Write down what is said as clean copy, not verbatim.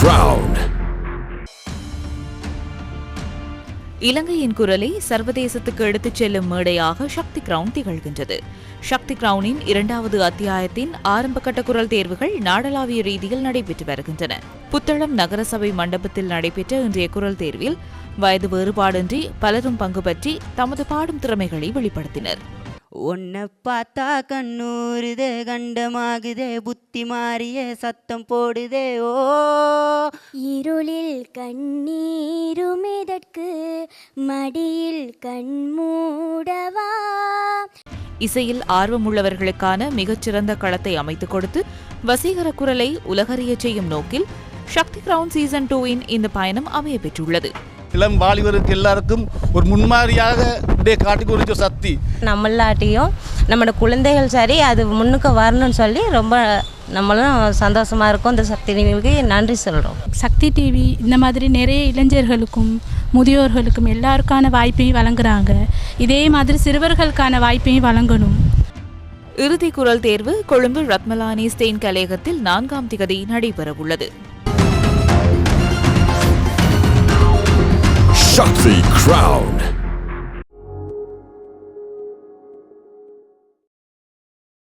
Crown. இலங்கையின் குரலை சர்வதேசத்துக்கு எடுத்துச் செல்லும் மேடையாக சக்தி கிரவுன் திகழ்கின்றது. சக்தி கிரவுனின் 2வது அத்தியாயத்தின் ஆரம்பகட்ட குரல் தேர்வுகள் நாடளாவிய ரீதியில் நடைபெற்று வருகின்றன. புத்தளம் நகரசபை மண்டபத்தில் நடைபெற்ற இன்றைய குரல் தேர்வில் வயது வேறுபாடின்றி பலரும் பங்கு பற்றி தமது பாடும் திறமைகளை வெளிப்படுத்தினர். ஒன்ன பார்த்தா கண்ணூருதே கண்டமாகுதே புத்தி மாறிய சத்தம் போடுதே ஓ இருளில் கண்ணீருமெதற்கு மடியில் கண்மூடவா. இசையில் ஆர்வமுள்ளவர்களுக்கான மிகச்சிறந்த களத்தை அமைத்துக் கொடுத்து வசீகர குரலை உலகறியச் செய்யும் நோக்கில் சக்தி கிரவுன் சீசன் 2 இந்த பயணம் அமைய பெற்றுள்ளது. இளம் வாலிபருக்கு எல்லாருக்கும் ஒரு முன்மாதிரியாக காட்டி கொடுத்த சக்தி நம்மளாட்டியும் நம்மளோட குழந்தைகள் சரி அது முன்னுக்கு வரணும்னு சொல்லி ரொம்ப நம்மளும் சந்தோஷமாக இருக்கும். இந்த சக்தி டிவிக்கு நன்றி சொல்கிறோம். சக்தி டிவி இந்த மாதிரி நிறைய இளைஞர்களுக்கும் முதியோர்களுக்கும் எல்லாருக்கான வாய்ப்பையும் வழங்குறாங்க. இதே மாதிரி சிறுவர்களுக்கான வாய்ப்பையும் வழங்கணும். இறுதி குரல் தேர்வு கொழும்பு ரத்மலானி ஸ்டெயின் கலையகத்தில் 4ஆம் திகதி நடைபெறவுள்ளது. Shakti Crown.